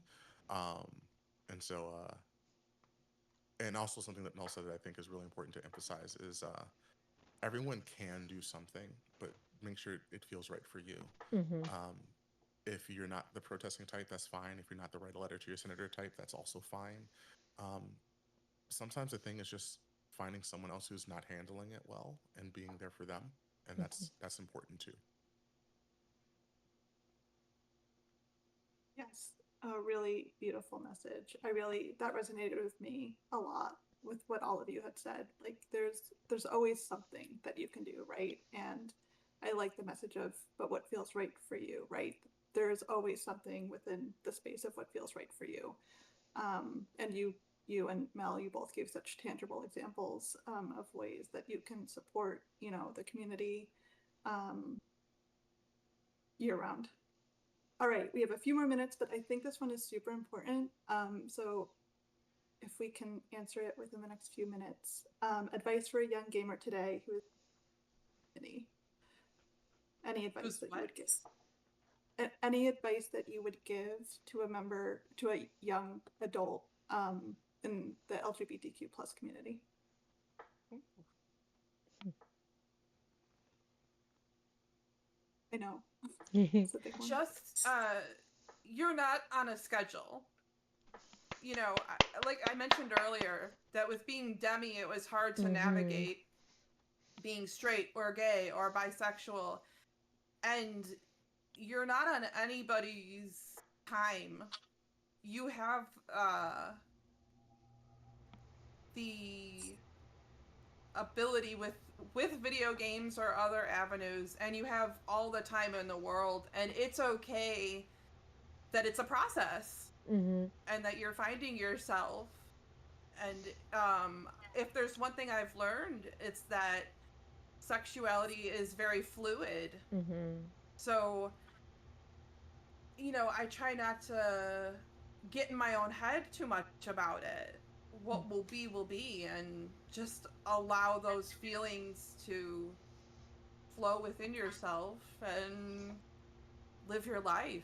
And so, and also something that Mel said that I think is really important to emphasize is everyone can do something, but make sure it feels right for you. If you're not the protesting type, that's fine. If you're not the write a letter to your senator type, that's also fine. Sometimes the thing is just finding someone else who's not handling it well and being there for them, and that's important too. Yes, a really beautiful message. That resonated with me a lot with what all of you had said. Like there's always something that you can do, right? And I like the message of but what feels right for you, right? There's always something within the space of what feels right for you. And you and Mel, you both gave such tangible examples of ways that you can support, the community year round. All right, we have a few more minutes, but I think this one is super important. So if we can answer it within the next few minutes. Advice for a young gamer today who is any advice that you would give? Any advice that you would give to a young adult in the LGBTQ plus community? I know. It's a big one. Just you're not on a schedule. Like I mentioned earlier, that with being demi, it was hard to navigate being straight or gay or bisexual, and you're not on anybody's time. You have the ability with video games or other avenues, and you have all the time in the world, and it's okay that it's a process and that you're finding yourself. And if there's one thing I've learned, it's that sexuality is very fluid. So I try not to get in my own head too much about it. What will be, and just allow those feelings to flow within yourself and live your life.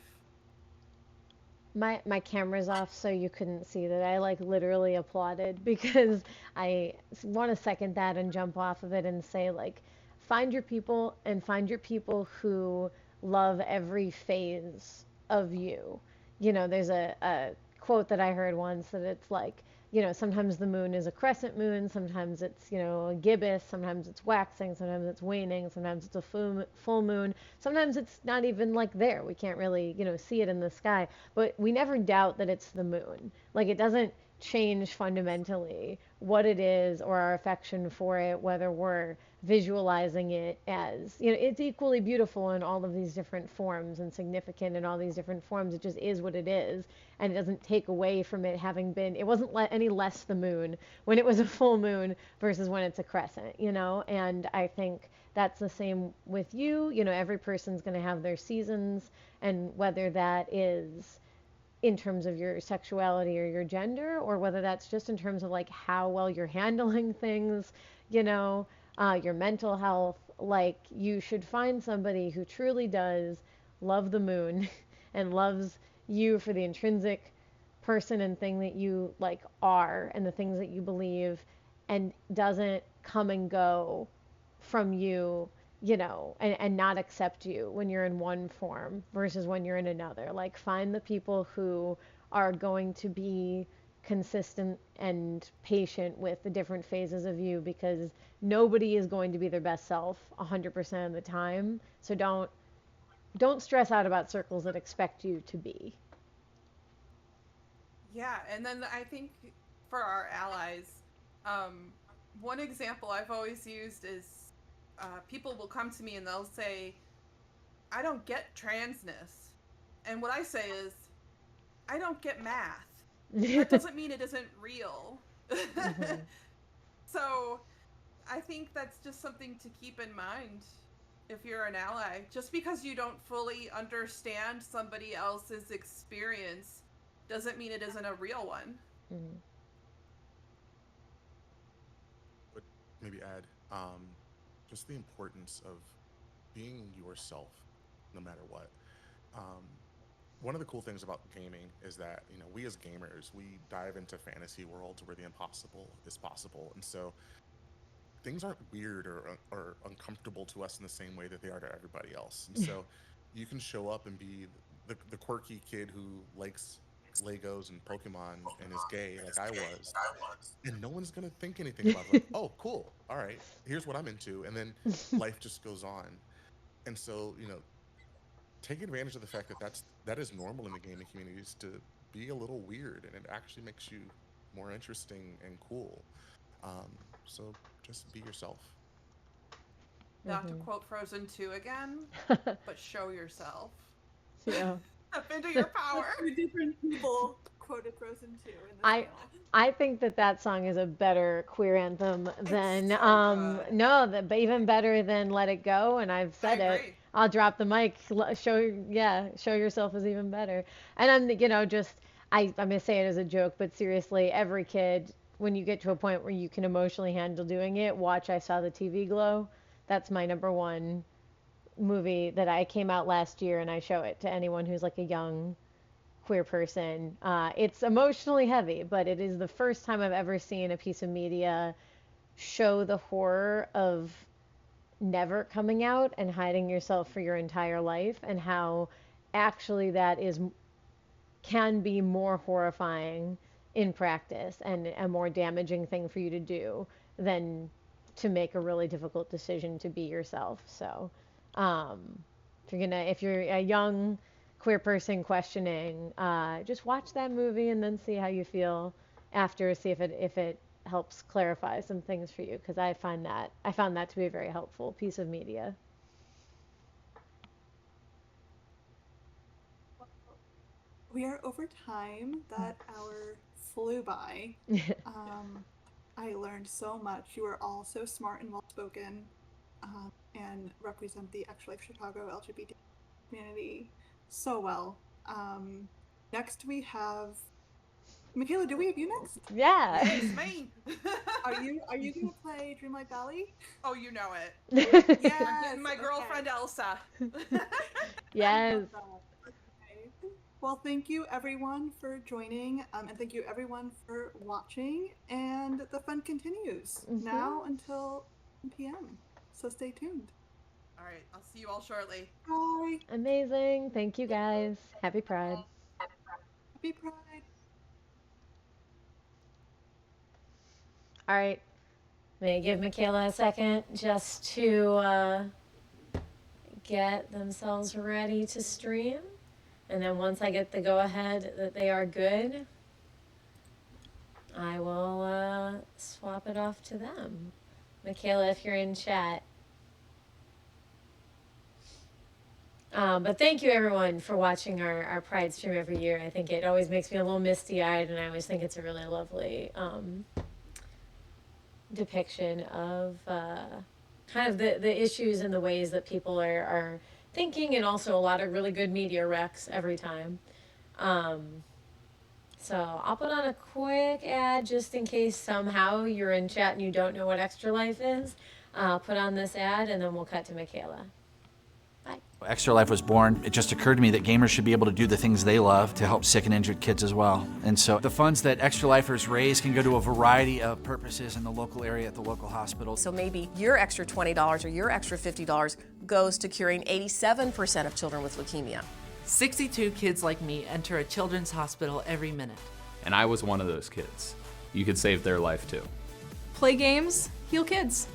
My camera's off, so you couldn't see that. I literally applauded because I want to second that and jump off of it and say find your people and find your people who love every phase of you. There's a quote that I heard once that it's sometimes the moon is a crescent moon, sometimes it's, a gibbous, sometimes it's waxing, sometimes it's waning, sometimes it's a full moon, sometimes it's not even there. We can't really, see it in the sky, but we never doubt that it's the moon. It doesn't change fundamentally what it is or our affection for it, whether we're visualizing it as, it's equally beautiful in all of these different forms and significant in all these different forms. It just is what it is. And it doesn't take away from it having been, it wasn't any less the moon when it was a full moon versus when it's a crescent, and I think that's the same with you. Every person's going to have their seasons, and whether that is in terms of your sexuality or your gender, or whether that's just in terms of how well you're handling things, your mental health, you should find somebody who truly does love the moon and loves you for the intrinsic person and thing that you are and the things that you believe, and doesn't come and go from you, and not accept you when you're in one form versus when you're in another. Find the people who are going to be consistent and patient with the different phases of you, because nobody is going to be their best self 100% of the time. So don't stress out about circles that expect you to be. Yeah, and then I think for our allies, one example I've always used is people will come to me and they'll say, I don't get transness. And what I say is, I don't get math. That doesn't mean it isn't real. So I think that's just something to keep in mind if you're an ally. Just because you don't fully understand somebody else's experience doesn't mean it isn't a real one. But maybe add just the importance of being yourself no matter what. One of the cool things about gaming is that, we as gamers, we dive into fantasy worlds where the impossible is possible. And so things aren't weird or uncomfortable to us in the same way that they are to everybody else. And so you can show up and be the quirky kid who likes Legos and Pokemon and is gay like I was, and no one's gonna think anything about it. Oh, cool, all right, here's what I'm into, and then life just goes on. And so take advantage of the fact that that is normal in the gaming communities to be a little weird, and it actually makes you more interesting and cool. So just be yourself. Not to quote Frozen 2 again, but show yourself. Yeah. Step into your power. Two different people quoted Frozen 2 in this panel. I think that song is a better queer anthem than but even better than Let It Go, and I've said it. I'll drop the mic. Show yourself is even better. And I'm I'm gonna say it as a joke, but seriously, every kid, when you get to a point where you can emotionally handle doing it, watch I Saw the TV Glow. That's my #1 movie that I came out last year, and I show it to anyone who's like a young queer person. It's emotionally heavy, but it is the first time I've ever seen a piece of media show the horror of never coming out and hiding yourself for your entire life, and how actually that can be more horrifying in practice and a more damaging thing for you to do than to make a really difficult decision to be yourself. So if you're a young queer person questioning, just watch that movie and then see how you feel after. See if it helps clarify some things for you, because I found that to be a very helpful piece of media. We are over time. That hour flew by. I learned so much. You are all so smart and well-spoken, and represent the Extra Life Chicago LGBT community so well. Next we have Michaela. Do we have you next? Yeah. It's me. Are you gonna play Dreamlight Valley? Oh, you know it. Yes. I'm getting my girlfriend Elsa. Yes. Okay. Well, thank you everyone for joining, and thank you everyone for watching. And the fun continues now until 1 p.m. So stay tuned. All right, I'll see you all shortly. Bye. Amazing. Thank you guys. Happy Pride. Happy Pride. All right. May I give Michaela a second just to get themselves ready to stream. And then once I get the go-ahead that they are good, I will swap it off to them. Michaela, if you're in chat. But thank you everyone for watching our Pride stream every year. I think it always makes me a little misty-eyed, and I always think it's a really lovely depiction of kind of the issues and the ways that people are thinking, and also a lot of really good media recs every time. So I'll put on a quick ad just in case somehow you're in chat and you don't know what Extra Life is. I'll put on this ad and then we'll cut to Michaela. Bye. Extra Life was born. It just occurred to me that gamers should be able to do the things they love to help sick and injured kids as well. And so the funds that Extra Lifers raise can go to a variety of purposes in the local area at the local hospital. So maybe your extra $20 or your extra $50 goes to curing 87% of children with leukemia. 62 kids like me enter a children's hospital every minute. And I was one of those kids. You could save their life too. Play games, heal kids.